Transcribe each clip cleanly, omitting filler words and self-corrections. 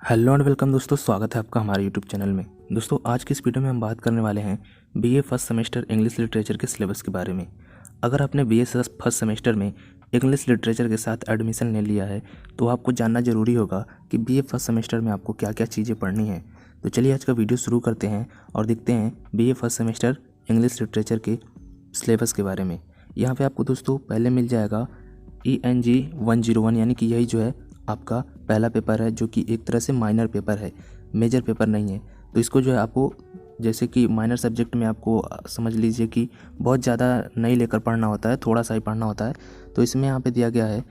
Hello and welcome दोस्तों, स्वागत है आपका हमारे यूट्यूब चैनल में। दोस्तों आज की इस वीडियो में हम बात करने वाले हैं BA first semester English literature के सिलेबस के बारे में। अगर आपने बीए फर्स्ट सेमेस्टर में इंग्लिश लिटरेचर के साथ एडमिशन ले लिया है तो आपको जानना ज़रूरी होगा कि बीए फर्स्ट सेमेस्टर में आपको क्या क्या चीज़ें पढ़नी हैं। तो चलिए आज का वीडियो शुरू करते हैं और देखते हैं BA first semester English literature के सिलेबस के बारे में। यहाँ पर आपको दोस्तों पहले मिल जाएगा ENG 101, यानी कि यही जो है आपका पहला पेपर है, जो कि एक तरह से माइनर पेपर है, मेजर पेपर नहीं है। तो इसको जो है आपको जैसे कि माइनर सब्जेक्ट में आपको समझ लीजिए कि बहुत ज़्यादा नहीं लेकर पढ़ना होता है, थोड़ा सा ही पढ़ना होता है। तो इसमें यहाँ पे दिया गया है,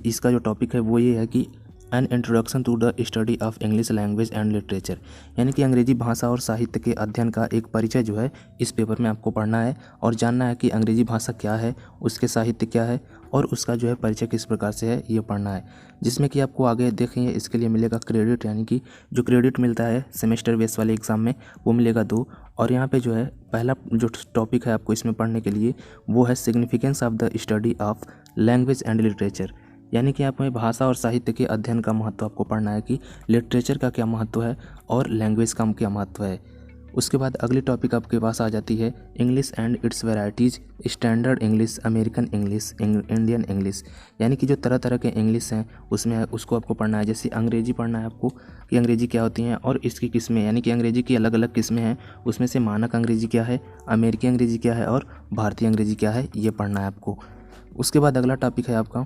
इसका जो टॉपिक है वो ये है कि an introduction to the study of English language and literature, यानी कि अंग्रेजी भाषा और साहित्य के अध्ययन का एक परिचय जो है इस पेपर में आपको पढ़ना है और जानना है कि अंग्रेजी भाषा क्या है, उसके साहित्य क्या है और उसका जो है परिचय किस प्रकार से है, ये पढ़ना है। जिसमें कि आपको आगे देखेंगे इसके लिए मिलेगा क्रेडिट, यानी कि जो क्रेडिट मिलता है सेमेस्टर बेस वाले एग्ज़ाम में वो मिलेगा 2। और यहाँ पे जो है पहला जो टॉपिक है आपको इसमें पढ़ने के लिए वो है significance of the study of language and literature, यानी कि आप में भाषा और साहित्य के अध्ययन का महत्व आपको पढ़ना है कि लिटरेचर का क्या महत्व है और लैंग्वेज का क्या महत्व है। उसके बाद अगली टॉपिक आपके पास आ जाती है English and it's varieties, standard English, American English, Indian English, यानी कि जो तरह तरह के इंग्लिश हैं उसमें उसको आपको पढ़ना है। जैसे अंग्रेजी पढ़ना है आपको कि अंग्रेजी क्या होती हैं और इसकी किस्में, यानी कि अंग्रेजी की अलग अलग किस्में हैं, उसमें से मानक अंग्रेजी क्या है, अमेरिकी अंग्रेजी क्या है और भारतीय अंग्रेजी क्या है, ये पढ़ना है आपको। उसके बाद अगला टॉपिक है आपका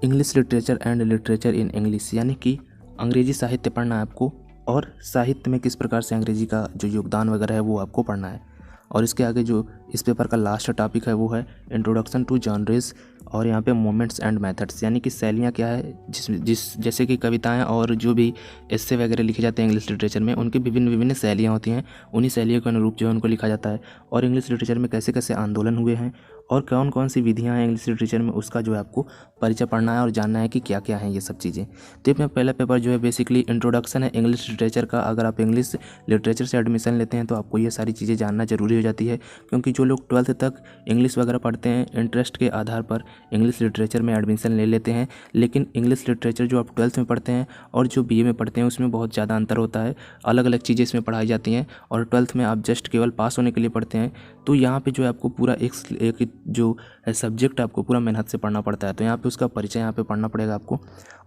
English literature and literature in English, यानी कि अंग्रेजी साहित्य पढ़ना है आपको और साहित्य में किस प्रकार से अंग्रेजी का जो योगदान वगैरह है वो आपको पढ़ना है। और इसके आगे जो इस पेपर का लास्ट टॉपिक है वो है इंट्रोडक्शन टू जॉनरेस, और यहाँ पे मोमेंट्स एंड मेथड्स, यानी कि शैलियाँ क्या है, जैसे कि कविताएं और जो भी एस्से वगैरह लिखे जाते हैं इंग्लिश लिटरेचर में, उनकी विभिन्न विभिन्न शैलियाँ होती हैं, उन्हीं शैलियों के अनुरूप जो है उनको लिखा जाता है। और इंग्लिश लिटरेचर में कैसे कैसे आंदोलन हुए हैं और कौन कौन सी विधियाँ हैं इंग्लिश लिटरेचर में, उसका जो है आपको परिचय पढ़ना है और जानना है कि क्या क्या हैं ये सब चीज़ें। तो इसमें पहला पेपर जो है बेसिकली इंट्रोडक्शन है इंग्लिश लिटरेचर का। अगर आप इंग्लिश लिटरेचर से एडमिशन लेते हैं तो आपको ये सारी चीज़ें जानना जरूरी हो जाती है, क्योंकि जो लोग 12th तक इंग्लिश वगैरह पढ़ते हैं इंटरेस्ट के आधार पर इंग्लिश लिटरेचर में एडमिशन ले लेते हैं, लेकिन इंग्लिश लिटरेचर जो आप 12th में पढ़ते हैं और जो BA में पढ़ते हैं उसमें बहुत ज़्यादा अंतर होता है, अलग अलग चीज़ें इसमें पढ़ाई जाती हैं। और 12th में आप जस्ट केवल पास होने के लिए पढ़ते हैं, तो यहाँ पे जो है आपको पूरा एक जो सब्जेक्ट आपको पूरा मेहनत से पढ़ना पड़ता है। तो यहाँ पे उसका परिचय यहाँ पे पढ़ना पड़ेगा आपको।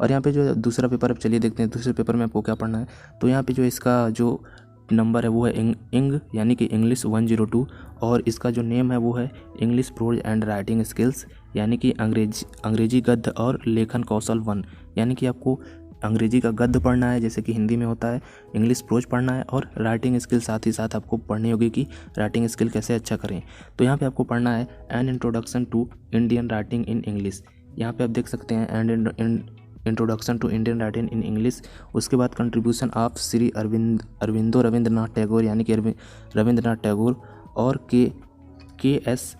और यहाँ पे जो दूसरा पेपर, अब चलिए देखते हैं दूसरे पेपर में आपको क्या पढ़ना है। तो यहाँ पे जो इसका जो नंबर है वो है इंग यानी कि इंग्लिश 102, और इसका जो नेम है वो है English pros and writing skills, यानी कि अंग्रेजी गद्य और लेखन कौशल 1, यानी कि आपको अंग्रेजी का गद्य पढ़ना है जैसे कि हिंदी में होता है, इंग्लिश प्रोज पढ़ना है और राइटिंग स्किल साथ ही साथ आपको पढ़नी होगी कि राइटिंग स्किल कैसे अच्छा करें। तो यहाँ पे आपको पढ़ना है an introduction to Indian writing in English, यहाँ पे आप देख सकते हैं and introduction to Indian writing in English. उसके बाद कंट्रीब्यूशन ऑफ श्री रविंद्रनाथ टैगोर, यानी कि रविंद्रनाथ टैगोर और के एस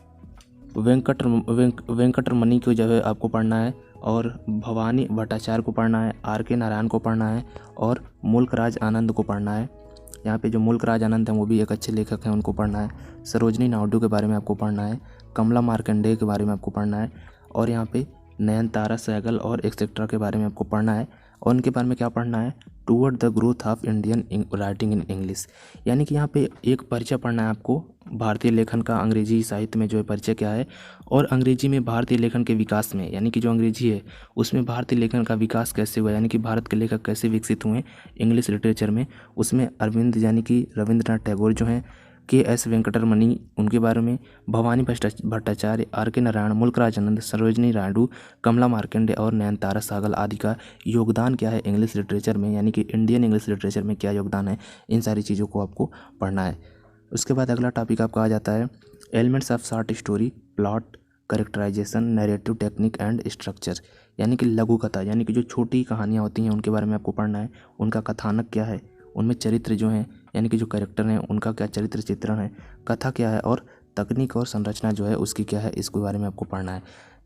वेंकटरमणी को जो है आपको पढ़ना है, और भवानी भट्टाचार्य को पढ़ना है, RK नारायण को पढ़ना है और मुल्कराज आनंद को पढ़ना है। यहाँ पे जो मुल्कराज आनंद हैं वो भी एक अच्छे लेखक हैं, उनको पढ़ना है। सरोजनी नायडू के बारे में आपको पढ़ना है, कमला मार्कंडेय के बारे में आपको पढ़ना है, और यहाँ पे नयनतारा सहगल और एक्सेट्रा के बारे में आपको पढ़ना है। और उनके बारे में क्या पढ़ना है, toward the growth of Indian writing in English, यानी कि यहाँ पे एक परिचय पढ़ना है आपको भारतीय लेखन का, अंग्रेजी साहित्य में जो है परिचय क्या है, और अंग्रेजी में भारतीय लेखन के विकास में, यानी कि जो अंग्रेजी है उसमें भारतीय लेखन का विकास कैसे हुआ, यानी कि भारत के लेखक कैसे विकसित हुए इंग्लिश लिटरेचर में, उसमें अरविंद यानी कि रविंद्रनाथ टैगोर जो हैं, KS वेंकटरमणी उनके बारे में, भवानी भट्टाचार्य, RK नारायण, मुल्कराज आनंद, सरोजनी नायडू, कमला मार्कंडे और नयनतारा सहगल आदि का योगदान क्या है इंग्लिश लिटरेचर में, यानी कि इंडियन इंग्लिश लिटरेचर में क्या योगदान है, इन सारी चीज़ों को आपको पढ़ना है। उसके बाद अगला टॉपिक आपका आ जाता है elements of short story, plot, characterization, narrative technique and structure, यानी कि लघु कथा, यानी कि जो छोटी कहानियाँ होती हैं उनके बारे में आपको पढ़ना है, उनका कथानक क्या है, उनमें चरित्र जो हैं यानी कि जो कैरेक्टर हैं उनका क्या चरित्र चित्रण है, कथा क्या है और तकनीक और संरचना जो है उसकी क्या है, इसके बारे में आपको पढ़ना है।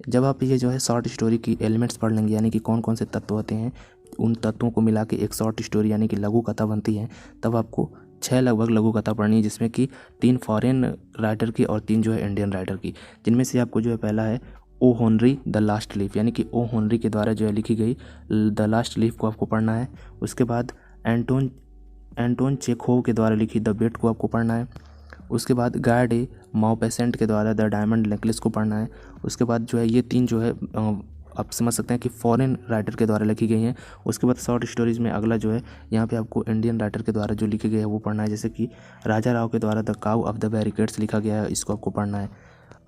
जब आप ये जो है शॉर्ट स्टोरी की एलिमेंट्स पढ़ लेंगे, यानी कि कौन कौन से तत्व होते हैं, उन तत्वों को मिला के एक शॉर्ट स्टोरी यानी कि लघु कथा बनती है, तब आपको 6 लगभग लघु कथा पढ़नी है, जिसमें कि 3 फॉरेन राइटर की और 3 जो है इंडियन राइटर की, जिनमें से आपको जो है पहला है ओ होनरी द लास्ट लीफ, यानी कि ओ होनरी के द्वारा जो है लिखी गई द लास्ट लीफ को आपको पढ़ना है। उसके बाद एंटोन चेखोव के द्वारा लिखी द बेट को आपको पढ़ना है। उसके बाद गाय डे मॉपेसेंट के द्वारा द डायमंड नेकलेस को पढ़ना है। उसके बाद जो है ये 3 जो है आप समझ सकते हैं कि फॉरेन राइटर के द्वारा लिखी गई हैं। उसके बाद शॉर्ट स्टोरीज़ में अगला जो है यहाँ पे आपको इंडियन राइटर के द्वारा जो लिखी गई है वो पढ़ना है, जैसे कि राजा राव के द्वारा the cow of the barricades लिखा गया है, इसको आपको पढ़ना है।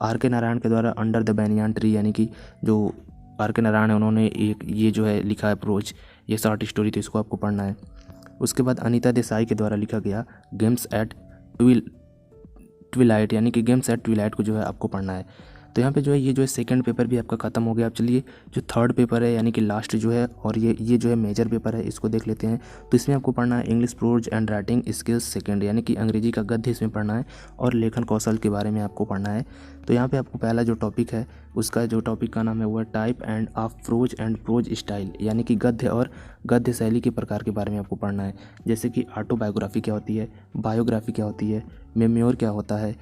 R.K. नारायण के द्वारा अंडर द बैनियान ट्री, यानी कि जो R.K. नारायण है उन्होंने एक ये जो है लिखा है प्रोज, ये शॉर्ट स्टोरी, तो इसको आपको पढ़ना है। उसके बाद अनीता देसाई के द्वारा लिखा गया गेम्स एट ट्विलाइट, यानी कि गेम्स एट ट्विलाइट को जो है आपको पढ़ना है। तो यहाँ पे जो है ये जो है सेकंड पेपर भी आपका ख़त्म हो गया। अब चलिए जो थर्ड पेपर है यानी कि लास्ट जो है और ये जो है मेजर पेपर है इसको देख लेते हैं। तो इसमें आपको पढ़ना है English pros and writing skills second, यानी कि अंग्रेजी का गद्य इसमें पढ़ना है और लेखन कौशल के बारे में आपको पढ़ना है। तो यहाँ पे आपको पहला जो टॉपिक है उसका जो टॉपिक का नाम है वो है type and of prose and prose style, यानी कि गद्य और गद्य शैली के प्रकार के बारे में आपको पढ़ना है, जैसे कि ऑटोबायोग्राफी क्या होती है, बायोग्राफी क्या होती है, मेमोयर क्या होता है,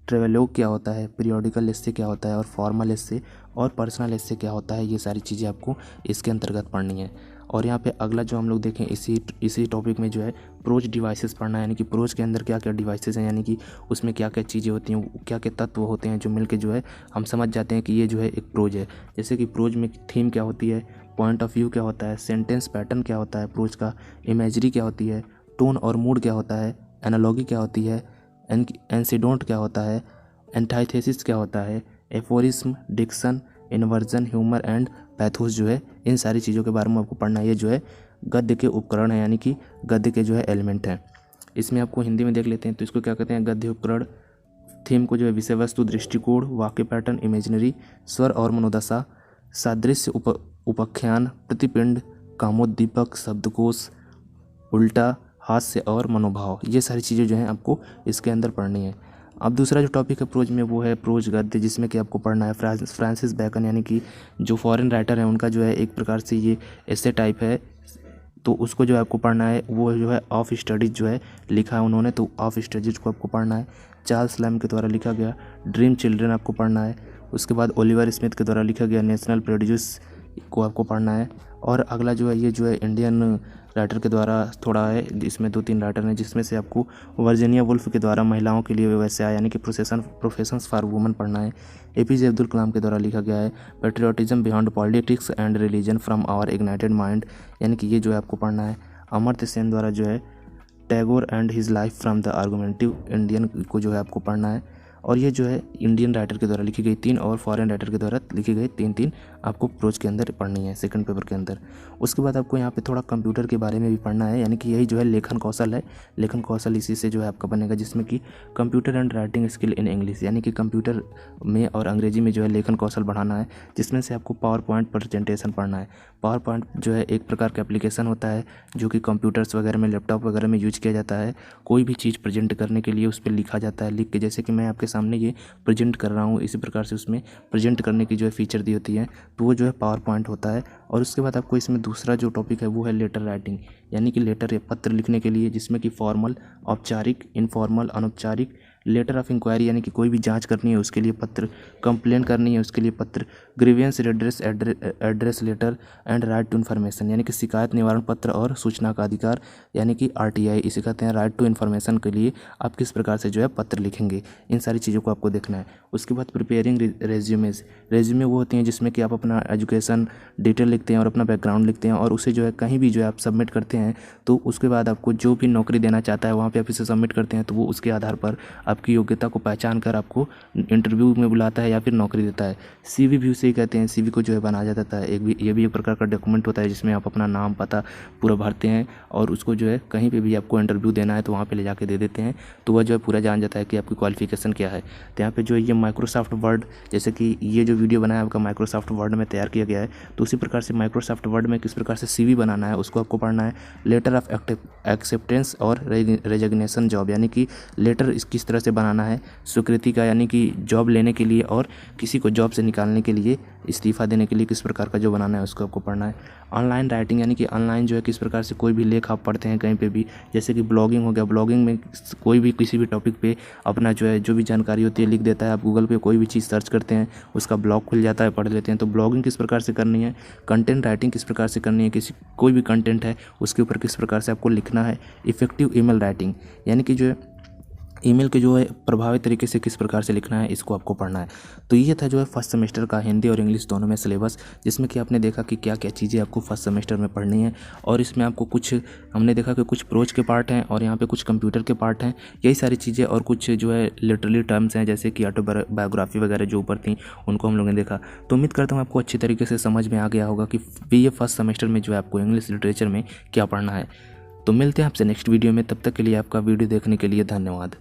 ट्रेवेलोग क्या होता है, पीरियोडिकल एस्से क्या होता है और फॉर्मल एस्से और पर्सनल एस्से क्या होता है। ये सारी चीज़ें आपको इसके अंतर्गत पढ़नी है। और यहाँ पे अगला जो हम लोग देखें इसी टॉपिक में जो है प्रोज डिवाइसेस पढ़ना है, यानी कि प्रोज के अंदर क्या क्या डिवाइसेस हैं, यानी कि उसमें क्या क्या चीज़ें होती हैं, क्या क्या तत्व होते हैं जो मिलके जो है हम समझ जाते हैं कि ये जो है एक प्रोज है। जैसे कि प्रोज में थीम क्या होती है, पॉइंट ऑफ व्यू क्या होता है, सेंटेंस पैटर्न क्या होता है प्रोज का, इमेजरी क्या होती है, टोन और मूड क्या होता है, एनालॉगी क्या होती है, एंसीडोंट क्या होता है, एंटाइथेसिस क्या होता है, aphorism, diction, inversion, humour and pathos जो है इन सारी चीज़ों के बारे में आपको पढ़ना है। ये जो है गद्य के उपकरण है, यानी कि गद्य के जो है एलिमेंट हैं। इसमें आपको हिंदी में देख लेते हैं तो इसको क्या कहते हैं, गद्य उपकरण। थीम को जो है विषय वस्तु, दृष्टिकोण, वाक्य पैटर्न, इमेजनरी, स्वर और मनोदशा, सादृश्य, उपाख्यान, प्रतिपिंड, कामोद्दीपक, शब्दकोश, उल्टा, हास्य और मनोभाव, ये सारी चीज़ें जो हैं आपको इसके अंदर पढ़नी है। अब दूसरा जो टॉपिक है प्रोज में वो है प्रोज गद्य, जिसमें कि आपको पढ़ना है फ्रांसिस बैकन, यानी कि जो फॉरेन राइटर है उनका जो है एक प्रकार से ये ऐसे टाइप है, तो उसको जो है आपको पढ़ना है। वो जो है ऑफ स्टडीज जो है लिखा है उन्होंने, तो ऑफ स्टडीज को आपको पढ़ना है। चार्ल्स लैम के द्वारा लिखा गया ड्रीम चिल्ड्रन आपको पढ़ना है। उसके बाद ओलिवर स्मिथ के द्वारा लिखा गया नेशनल प्रोड्यूस को आपको पढ़ना है। और अगला जो है ये जो है इंडियन राइटर के द्वारा थोड़ा है, इसमें 2-3 राइटर हैं, जिसमें से आपको वर्जीनिया वुल्फ के द्वारा महिलाओं के लिए व्यवसाय यानी कि प्रोफेशंस फॉर वुमेन पढ़ना है। एपीजे अब्दुल कलाम के द्वारा लिखा गया है patriotism beyond politics and religion from our ignited mind, यानी कि ये जो है आपको पढ़ना है। अमर्त्य सेन द्वारा जो है Tagore and his life from the argumentative Indian को जो है आपको पढ़ना है। और ये जो है इंडियन राइटर के द्वारा लिखी गई 3 और फॉरेन राइटर के द्वारा लिखी गई 3 आपको प्रोज के अंदर पढ़नी है सेकंड पेपर के अंदर। उसके बाद आपको यहाँ पे थोड़ा कंप्यूटर के बारे में भी पढ़ना है, यानी कि यही जो है लेखन कौशल है। लेखन कौशल इसी से जो है आपका बनेगा, जिसमें कि computer and writing skill in English, यानी कि कंप्यूटर में और अंग्रेजी में जो है लेखन कौशल बढ़ाना है, जिसमें से आपको पावर पॉइंट प्रेजेंटेशन पढ़ना है। पावर पॉइंट जो है एक प्रकार का एप्लीकेशन होता है जो कि कंप्यूटर्स वगैरह में, लैपटॉप वगैरह में यूज किया जाता है। कोई भी चीज़ प्रेजेंट करने के लिए उस पर लिखा जाता है, लिख के, जैसे कि मैं आपके सामने ये प्रेजेंट कर रहा हूँ, इसी प्रकार से उसमें प्रेजेंट करने की जो है फीचर दी होती है, तो वो जो है पावर पॉइंट होता है। और उसके बाद आपको इसमें दूसरा जो टॉपिक है वो है लेटर राइटिंग, यानी कि लेटर या पत्र लिखने के लिए, जिसमें कि फॉर्मल, औपचारिक, इनफॉर्मल, अनौपचारिक, लेटर ऑफ इंक्वायरी यानी कि कोई भी जांच करनी है उसके लिए पत्र, कंप्लेन करनी है उसके लिए पत्र, grievance redress address letter and right to information, यानी कि शिकायत निवारण पत्र और सूचना का अधिकार, यानी कि RTI इसे कहते हैं, राइट टू इन्फॉर्मेशन के लिए आप किस प्रकार से जो है पत्र लिखेंगे, इन सारी चीज़ों को आपको देखना है। उसके बाद प्रिपेयरिंग रेज्यूमेज, रेज्यूमे वो होती हैं जिसमें कि आप अपना एजुकेशन डिटेल लिखते हैं और अपना बैकग्राउंड लिखते हैं, और उसे जो है कहीं भी जो है आप सबमिट करते हैं, तो उसके बाद आपको जो भी नौकरी देना चाहता है वहाँ पे आप इसे सबमिट करते हैं, तो वो उसके आधार पर आपकी योग्यता को पहचान कर आपको इंटरव्यू में बुलाता है या फिर नौकरी देता है। CV भी उसे ही कहते हैं, CV को जो है बनाया जाता है, ये भी एक प्रकार का डॉक्यूमेंट होता है जिसमें आप अपना नाम पता पूरा भरते हैं और उसको जो है कहीं पे भी आपको इंटरव्यू देना है तो वहाँ पे ले जाके दे देते हैं, तो वह जो है पूरा जान जाता है कि आपकी क्वालिफिकेशन क्या है। तो यहाँ पे जो है ये माइक्रोसॉफ्ट वर्ड, जैसे कि ये जो वीडियो बनाया आपका माइक्रोसॉफ्ट वर्ड में तैयार किया गया है, तो उसी प्रकार से माइक्रोसॉफ्ट वर्ड में किस प्रकार से CV बनाना है उसको आपको पढ़ना है। लेटर ऑफ एक्सेप्टेंस और रेजिग्नेशन जॉब, यानी कि लेटर किस तरह कैसे बनाना है, स्वीकृति का यानी कि जॉब लेने के लिए और किसी को जॉब से निकालने के लिए, इस्तीफ़ा देने के लिए किस प्रकार का जो बनाना है उसको आपको पढ़ना है। ऑनलाइन राइटिंग यानी कि ऑनलाइन जो है किस प्रकार से कोई भी लेख आप पढ़ते हैं कहीं पे भी, जैसे कि ब्लॉगिंग हो गया, ब्लॉगिंग में कोई भी किसी भी टॉपिक पे अपना जो है जो भी जानकारी होती है लिख देता है। आप गूगल पे कोई भी चीज़ सर्च करते हैं उसका ब्लॉग खुल जाता है, पढ़ लेते हैं। तो ब्लॉगिंग किस प्रकार से करनी है, कंटेंट राइटिंग किस प्रकार से करनी है, किसी कोई भी कंटेंट है उसके ऊपर किस प्रकार से आपको लिखना है। इफेक्टिव ईमेल राइटिंग यानी कि जो है ईमेल के जो है प्रभावी तरीके से किस प्रकार से लिखना है, इसको आपको पढ़ना है। तो ये था जो है फर्स्ट सेमेस्टर का हिंदी और इंग्लिश दोनों में सिलेबस, जिसमें कि आपने देखा कि क्या क्या चीज़ें आपको फर्स्ट सेमेस्टर में पढ़नी है। और इसमें आपको कुछ हमने देखा कि कुछ प्रोज के पार्ट हैं और यहाँ पे कुछ कंप्यूटर के पार्ट हैं, यही सारी चीज़ें। और कुछ जो है लिटरली टर्म्स हैं जैसे कि ऑटोबायोग्राफी वगैरह जो ऊपर थी उनको हम लोगों ने देखा। तो उम्मीद करता हूँ आपको अच्छी तरीके से समझ में आ गया होगा कि BA फर्स्ट सेमेस्टर में जो है आपको इंग्लिश लिटरेचर में क्या पढ़ना है। तो मिलते हैं आपसे नेक्स्ट वीडियो में, तब तक के लिए आपका वीडियो देखने के लिए धन्यवाद।